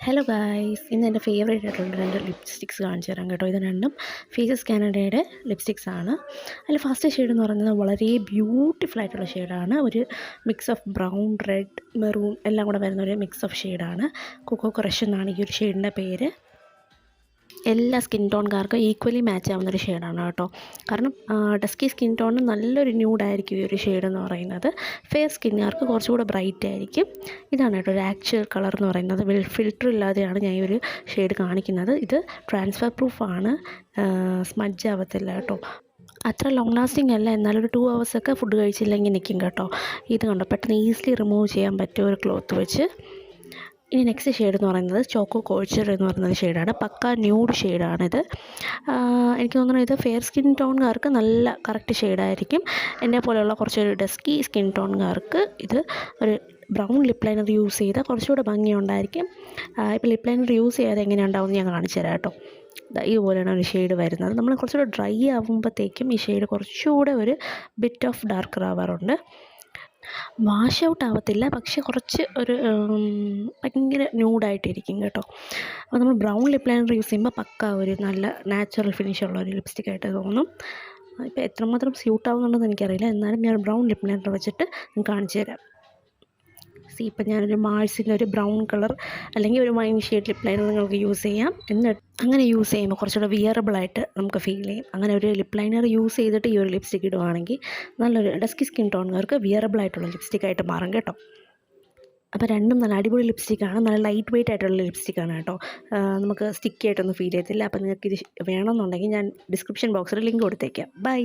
Hello guys, ഇന്ന് എൻ്റെ favourite ആയിട്ടുള്ള രണ്ട് ലിപ്സ്റ്റിക്സ് കാണിച്ചു തരാം കേട്ടോ. ഇത് രണ്ടും ഫേസസ് കാനഡയുടെ ലിപ്സ്റ്റിക്സ് ആണ്. അതിൽ ഫസ്റ്റ് ഷെയ്ഡ് എന്ന് പറയുന്നത് വളരെ ബ്യൂട്ടിഫുൾ ആയിട്ടുള്ള ഷെയ്ഡാണ്. ഒരു mix of brown, red, maroon എല്ലാം കൂടെ വരുന്ന ഒരു മിക്സ് ഓഫ് ഷെയ്ഡാണ്. കൊക്കോ ക്രഷ് എന്നാണ് ഈ ഒരു ഷെയ്ഡിൻ്റെ പേര്. എല്ലാ സ്കിൻ ടോൺകാർക്കും ഈക്വലി മാച്ച് ആവുന്നൊരു ഷെയ്ഡാണ് കേട്ടോ. കാരണം ഡസ്കി സ്കിൻ ടോണിന് നല്ലൊരു ന്യൂഡായിരിക്കും ഈ ഒരു ഷെയ്ഡ് എന്ന് പറയുന്നത്. ഫെയർ സ്കിന്നുകാർക്ക് കുറച്ചുകൂടെ ബ്രൈറ്റ് ആയിരിക്കും. ഇതാണ് കേട്ടോ ഒരു ആക്ച്വൽ കളർ എന്ന് പറയുന്നത്. ഫിൽറ്റർ ഇല്ലാതെയാണ് ഞാൻ ഈ ഒരു ഷെയ്ഡ് കാണിക്കുന്നത്. ഇത് ട്രാൻസ്ഫർ പ്രൂഫാണ്, സ്മഡ്ജ് ആവത്തില്ല കേട്ടോ. അത്ര ലോങ് ലാസ്റ്റിംഗ് അല്ല, എന്നാലും ഒരു 2 hours ഫുഡ് കഴിച്ചില്ലെങ്കിൽ നിൽക്കും കേട്ടോ. ഇത് കണ്ടോ, പെട്ടെന്ന് ഈസിലി റിമൂവ് ചെയ്യാൻ പറ്റിയ ഒരു ക്ലോത്ത് വെച്ച്. ഇനി നെക്സ്റ്റ് ഷെയ്ഡ് എന്ന് പറയുന്നത് ചോക്കോ കോൾച്ചർ എന്ന് പറയുന്ന ഷെയ്ഡാണ്. പക്ക ന്യൂഡ് ഷെയ്ഡാണിത്. എനിക്ക് തോന്നുന്നു ഇത് ഫെയർ സ്കിൻ ടോൺകാർക്ക് നല്ല കറക്റ്റ് ഷെയ്ഡായിരിക്കും. എന്നെ പോലെയുള്ള കുറച്ചൊരു ഡസ്കി സ്കിൻ ടോൺകാർക്ക് ഇത് ഒരു ബ്രൗൺ ലിപ്പ് ലൈനർ യൂസ് ചെയ്താൽ കുറച്ചുകൂടെ ഭംഗിയുണ്ടായിരിക്കും. ഇപ്പോൾ ലിപ്പ് ലൈനർ യൂസ് ചെയ്യാതെ എങ്ങനെ ഉണ്ടാവുമെന്ന് ഞാൻ കാണിച്ചു തരാം കേട്ടോ. ഇതുപോലെയാണ് ഒരു ഷെയ്ഡ് വരുന്നത്. നമ്മൾ കുറച്ചുകൂടെ ഡ്രൈ ആകുമ്പോഴത്തേക്കും ഈ ഷെയ്ഡ് കുറച്ചുകൂടെ ഒരു ബിറ്റ് ഓഫ് ഡാർക്കർ ആവാറുണ്ട്. വാഷ് ഔട്ട് ആവത്തില്ല, പക്ഷെ കുറച്ച് ഒരു ഭയങ്കര ന്യൂഡായിട്ടിരിക്കും കേട്ടോ. അപ്പോൾ നമ്മൾ ബ്രൗൺ ലിപ്പ് ലൈനർ യൂസ് ചെയ്യുമ്പോൾ പക്ക ഒരു നല്ല നാച്ചുറൽ ഫിനിഷുള്ള ഒരു ലിപ്സ്റ്റിക്കായിട്ട് തോന്നും. ഇപ്പോൾ എത്രമാത്രം സ്യൂട്ട് ആവുന്നുണ്ടെന്ന് എനിക്കറിയില്ല, എന്നാലും ഞാൻ ബ്രൗൺ ലിപ്പ് ലൈനർ വെച്ചിട്ട് കാണിച്ചു തരാം. ഇപ്പം ഞാനൊരു മാഴ്സിൻ്റെ ഒരു ബ്രൗൺ കളർ അല്ലെങ്കിൽ ഒരു വൈൻ ഷെയ്ഡ് ലിപ്പ് ലൈനർ നിങ്ങൾക്ക് യൂസ് ചെയ്യാം. എന്നിട്ട് അങ്ങനെ യൂസ് ചെയ്യുമ്പോൾ കുറച്ചുകൂടെ വിയറബിളായിട്ട് നമുക്ക് ഫീൽ ചെയ്യും. അങ്ങനെ ഒരു ലിപ്പ് ലൈനർ യൂസ് ചെയ്തിട്ട് ഈ ഒരു ലിപ്സ്റ്റിക്ക് ഇടുവാണെങ്കിൽ നല്ലൊരു ഡസ്കി സ്കിൻ ടോണുകാർക്ക് വിയറബിളായിട്ടുള്ള ലിപ്സ്റ്റിക്കായിട്ട് മാറും കേട്ടോ. അപ്പോൾ രണ്ടും നല്ല അടിപൊളി ലിപ്സ്റ്റിക്കാണ്. നല്ല ലൈറ്റ് വെയ്റ്റ് ആയിട്ടുള്ള ലിപ്സ്റ്റിക്കാണ് കേട്ടോ. നമുക്ക് സ്റ്റിക്കി ആയിട്ടൊന്നും ഫീൽ ചെയ്യത്തില്ല. അപ്പോൾ നിങ്ങൾക്ക് ഇത് വേണമെന്നുണ്ടെങ്കിൽ ഞാൻ ഡിസ്ക്രിപ്ഷൻ ബോക്സിൽ ലിങ്ക് കൊടുത്തേക്കാം. ബൈ.